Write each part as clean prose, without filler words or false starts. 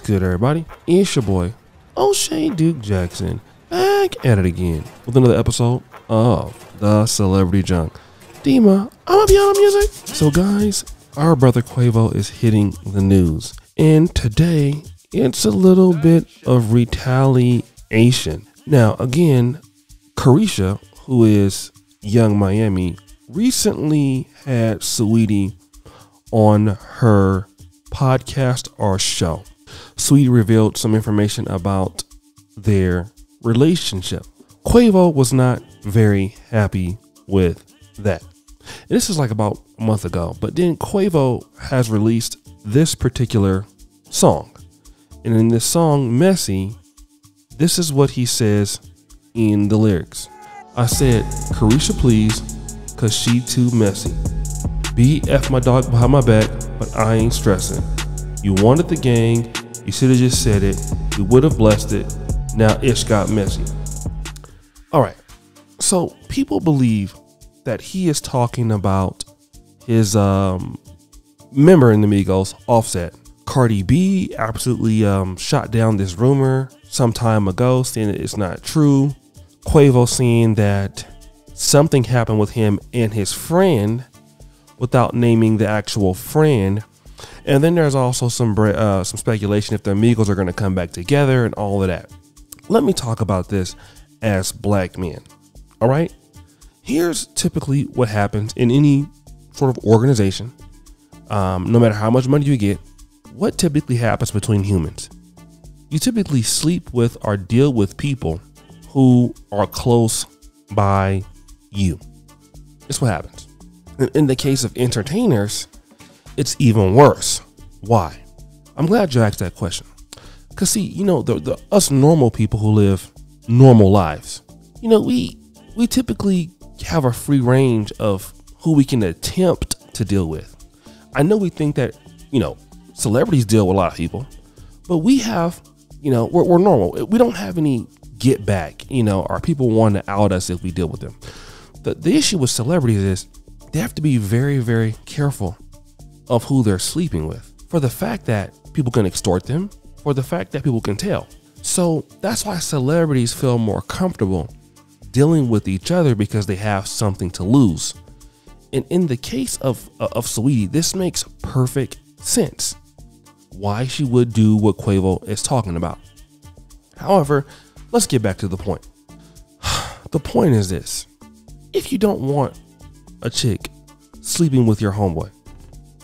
What's good, everybody? It's your boy, O'Shea Duke Jackson, back at it again with another episode of The Celebrity Junk. Dima, I'ma be on music. So guys, our brother Quavo is hitting the news. And today, it's a little bit of retaliation. Now, again, Caresha, who is Young Miami, recently had Saweetie on her podcast or show. Saweetie revealed some information about their relationship. Quavo was not very happy with that. And this is like about a month ago, but then Quavo has released this particular song. And in this song, Messy, this is what he says in the lyrics. I said, Caresha, please, cause she too messy. BF my dog behind my back, but I ain't stressing. You wanted the gang, you should have just said it. You would have blessed it. Now ish got messy. All right. So people believe that he is talking about his member in the Migos, Offset. Cardi B absolutely shot down this rumor some time ago, saying that it's not true. Quavo saying that something happened with him and his friend without naming the actual friend. And then there's also some speculation if the Migos are going to come back together and all of that. Let me talk about this as black men. All right. Here's typically what happens in any sort of organization. No matter how much money you get, what typically happens between humans? You typically sleep with or deal with people who are close by you. That's what happens. In the case of entertainers, it's even worse. Why? I'm glad you asked that question. Because see, you know, the us normal people who live normal lives, you know, we typically have a free range of who we can attempt to deal with. I know we think that, you know, celebrities deal with a lot of people, but we have, you know, we're normal. We don't have any get back, you know, or people want to out us if we deal with them. The issue with celebrities is they have to be very, very careful of who they're sleeping with, for the fact that people can extort them, for the fact that people can tell. So that's why celebrities feel more comfortable dealing with each other, because they have something to lose. And in the case of Saweetie, this makes perfect sense why she would do what Quavo is talking about. However, let's get back to the point. The point is this: if you don't want a chick sleeping with your homeboy,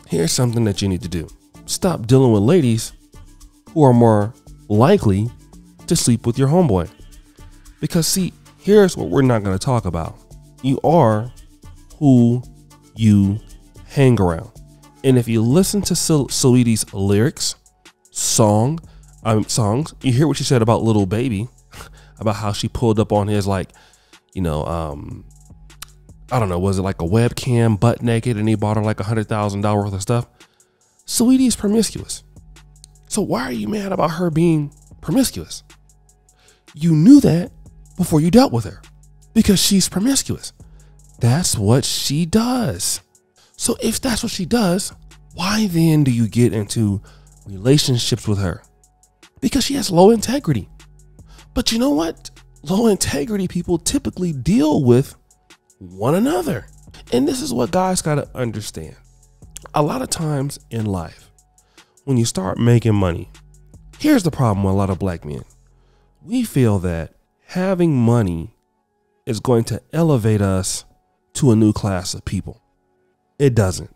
here's something that you need to do. Stop dealing with ladies who are more likely to sleep with your homeboy. Because see, here's what we're not going to talk about. You are who you hang around. And if you listen to Saweetie's lyrics, songs, you hear what she said about Lil Baby, about how she pulled up on his, like, you know, I don't know, was it like a webcam, butt naked, and he bought her like $100,000 worth of stuff? Saweetie is promiscuous. So why are you mad about her being promiscuous? You knew that before you dealt with her, because she's promiscuous. That's what she does. So if that's what she does, why then do you get into relationships with her? Because she has low integrity. But you know what? Low integrity people typically deal with one another. And this is what guys got to understand. A lot of times in life, when you start making money, here's the problem with a lot of black men. We feel that having money is going to elevate us to a new class of people. It doesn't.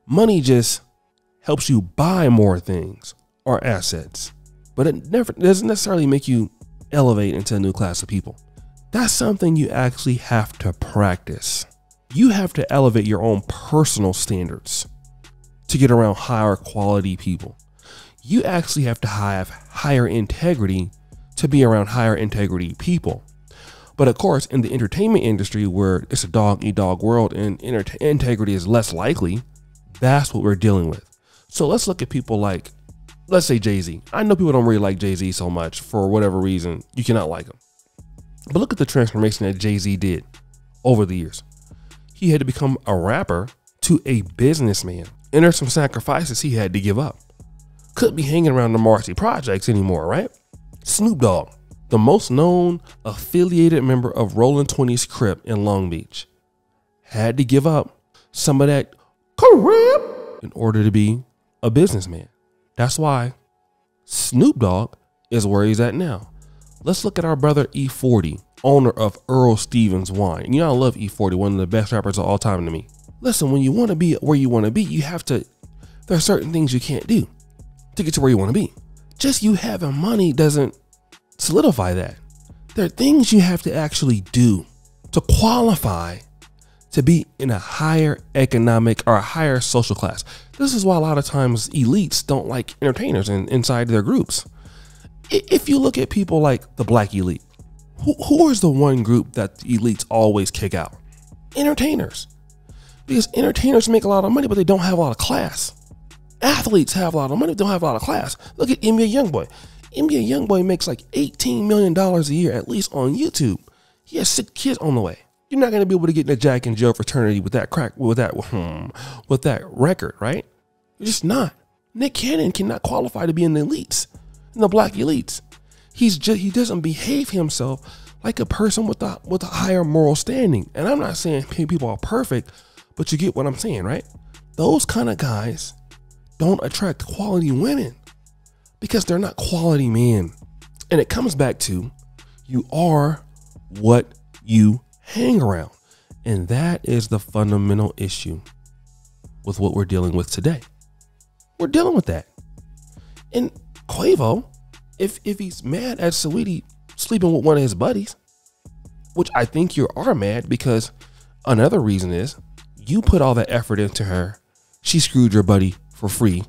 Money just helps you buy more things or assets, but it doesn't necessarily make you elevate into a new class of people. That's something you actually have to practice. You have to elevate your own personal standards to get around higher quality people. You actually have to have higher integrity to be around higher integrity people. But of course, in the entertainment industry, where it's a dog eat dog world and integrity is less likely, that's what we're dealing with. So let's look at people like, let's say Jay-Z. I know people don't really like Jay-Z so much for whatever reason. You cannot like him. But look at the transformation that Jay-Z did over the years. He had to become a rapper to a businessman. And there's some sacrifices he had to give up. could be hanging around the Marcy Projects anymore, right? Snoop Dogg, the most known affiliated member of Rolling 20's Crip in Long Beach, had to give up some of that Crip in order to be a businessman. That's why Snoop Dogg is where he's at now. Let's look at our brother E40, owner of Earl Stevens Wine. You know, I love E40, one of the best rappers of all time to me. Listen, when you want to be where you want to be, there are certain things you can't do to get to where you want to be. Just you having money doesn't solidify that. There are things you have to actually do to qualify to be in a higher economic or a higher social class. This is why a lot of times elites don't like entertainers inside their groups. If you look at people like the black elite, who is the one group that the elites always kick out? Entertainers. Because entertainers make a lot of money, but they don't have a lot of class. Athletes have a lot of money, but don't have a lot of class. Look at NBA Youngboy. NBA Youngboy makes like $18 million a year, at least on YouTube. He has 6 kids on the way. You're not going to be able to get in a Jack and Jill fraternity with that record, right? You're just not. Nick Cannon cannot qualify to be in the elites, in the black elites. He doesn't behave himself like a person with a higher moral standing. And I'm not saying people are perfect, but you get what I'm saying, right? Those kind of guys don't attract quality women because they're not quality men. And it comes back to you are what you hang around. And that is the fundamental issue with what we're dealing with today. We're dealing with that. And Quavo, if he's mad at Saweetie sleeping with one of his buddies, which I think you are mad because another reason is you put all that effort into her. She screwed your buddy for free,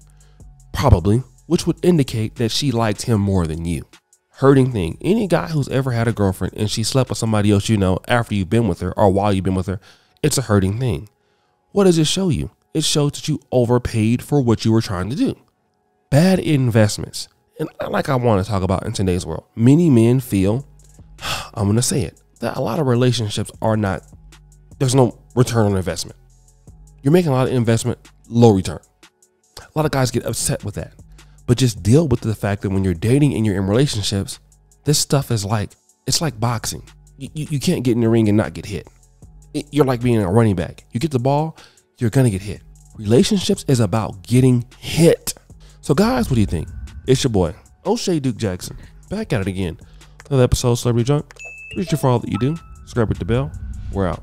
probably, which would indicate that she liked him more than you. Hurting thing. Any guy who's ever had a girlfriend and she slept with somebody else, you know, after you've been with her or while you've been with her, it's a hurting thing. What does it show you? It shows that you overpaid for what you were trying to do. Bad investments. And like I want to talk about in today's world, many men feel, I'm going to say it, that a lot of relationships there's no return on investment. You're making a lot of investment, low return. A lot of guys get upset with that. But just deal with the fact that when you're dating and you're in relationships, this stuff is it's like boxing. You can't get in the ring and not get hit. You're like being a running back. You get the ball, you're going to get hit. Relationships is about getting hit. So guys, what do you think? It's your boy, O'Shea Duke Jackson, back at it again. Another episode of Celebrity Junk. Appreciate you for all that you do. Subscribe with the bell. We're out.